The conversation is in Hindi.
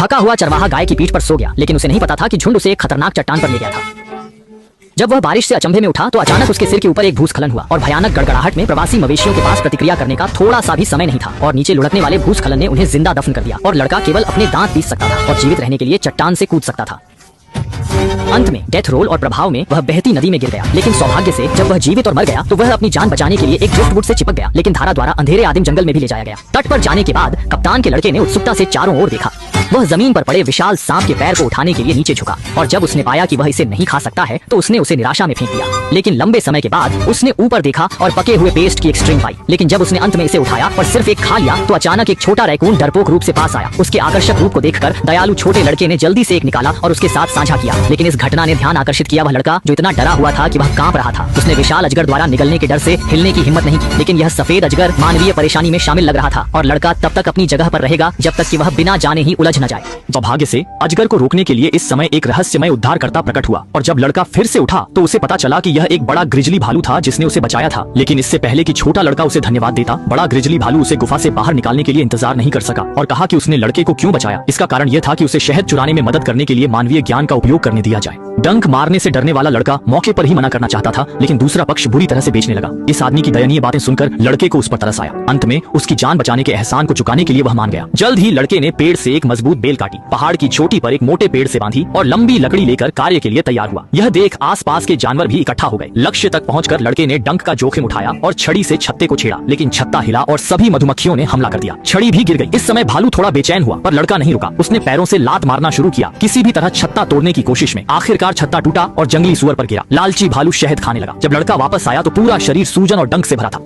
थका हुआ चरवाहा गाय की पीठ पर सो गया, लेकिन उसे नहीं पता था कि झुंड उसे एक खतरनाक चट्टान पर ले गया था। जब वह बारिश से अचंभे में उठा तो अचानक उसके सिर के ऊपर एक भूस्खलन हुआ और भयानक गड़गड़ाहट में प्रवासी मवेशियों के पास प्रतिक्रिया करने का थोड़ा सा भी समय नहीं था और नीचे लुढ़कने वाले भूस्खलन ने उन्हें जिंदा दफन कर दिया और लड़का केवल अपने दांत पीस सकता था और जीवित रहने के लिए चट्टान से कूद सकता था। अंत में डेथ रोल और प्रभाव में वह बहती नदी में गिर गया, लेकिन सौभाग्य से जब वह जीवित और मर गया तो वह अपनी जान बचाने के लिए एक ड्रिफ्टवुड से चिपक गया, लेकिन धारा द्वारा अंधेरे आदिम जंगल में भी ले जाया गया। तट पर जाने के बाद कप्तान के लड़के ने उत्सुकता से चारों ओर देखा। वह जमीन पर पड़े विशाल सांप के पैर को उठाने के लिए नीचे झुका और जब उसने पाया कि वह इसे नहीं खा सकता है तो उसने उसे निराशा में फेंक दिया। लेकिन लंबे समय के बाद उसने ऊपर देखा और पके हुए पेस्ट की एक स्ट्रिंग पाई, लेकिन जब उसने अंत में इसे उठाया और सिर्फ एक खा लिया तो अचानक एक छोटा रैकून डरपोक रूप से पास आया। उसके आकर्षक रूप को देखकर दयालु छोटे लड़के ने जल्दी से एक निकाला और उसके साथ साझा किया, लेकिन इस घटना ने ध्यान आकर्षित किया वह लड़का जो इतना डरा हुआ था कि वह कांप रहा था। उसने विशाल अजगर द्वारा निगलने के डर से हिलने की हिम्मत नहीं की, लेकिन यह सफेद अजगर मानवीय परेशानी में शामिल लग रहा था और लड़का तब तक अपनी जगह पर रहेगा जब तक कि वह बिना जाने ही उलझ न जाए। सौभाग्य से अजगर को रोकने के लिए इस समय एक रहस्यमय उद्धारकर्ता प्रकट हुआ और जब लड़का फिर से उठा तो उसे पता चला कि यह एक बड़ा ग्रिजली भालू था जिसने उसे बचाया था। लेकिन इससे पहले कि छोटा लड़का उसे धन्यवाद देता, बड़ा ग्रिजली भालू उसे गुफा से बाहर निकालने के लिए इंतजार नहीं कर सका और कहा कि उसने लड़के को क्यों बचाया। इसका कारण यह था कि उसे शहद चुराने में मदद करने के लिए मानवीय ज्ञान का उपयोग करने दिया जाए। डंक मारने से डरने वाला लड़का मौके पर ही मना करना चाहता था, लेकिन दूसरा पक्ष बुरी तरह से बेचने लगा। इस आदमी की दयनीय बातें सुनकर लड़के को उस पर तरस आया। अंत में उसकी जान बचाने के एहसान को चुकाने के लिए वह मान गया। जल्द ही लड़के ने पेड़ से एक मजबूत बेल काटी, पहाड़ की चोटी पर एक मोटे पेड़ से बांधी और लंबी लकड़ी लेकर कार्य के लिए तैयार हुआ। यह देख आसपास के जानवर भी इकट्ठा हो गए। लक्ष्य तक पहुंचकर लड़के ने डंक का जोखिम उठाया और छड़ी से छत्ते को छेड़ा, लेकिन छत्ता हिला और सभी मधुमक्खियों ने हमला कर दिया। छड़ी भी गिर गई। इस समय भालू थोड़ा बेचैन हुआ पर लड़का नहीं रुका। उसने पैरों से लात मारना शुरू किया, किसी भी तरह छत्ता तोड़ने की कोशिश में। आखिरकार छत्ता टूटा और जंगली सुअर पर गिरा। लालची भालू शहद खाने लगा। जब लड़का वापस आया तो पूरा शरीर सूजन और डंक से भरा था।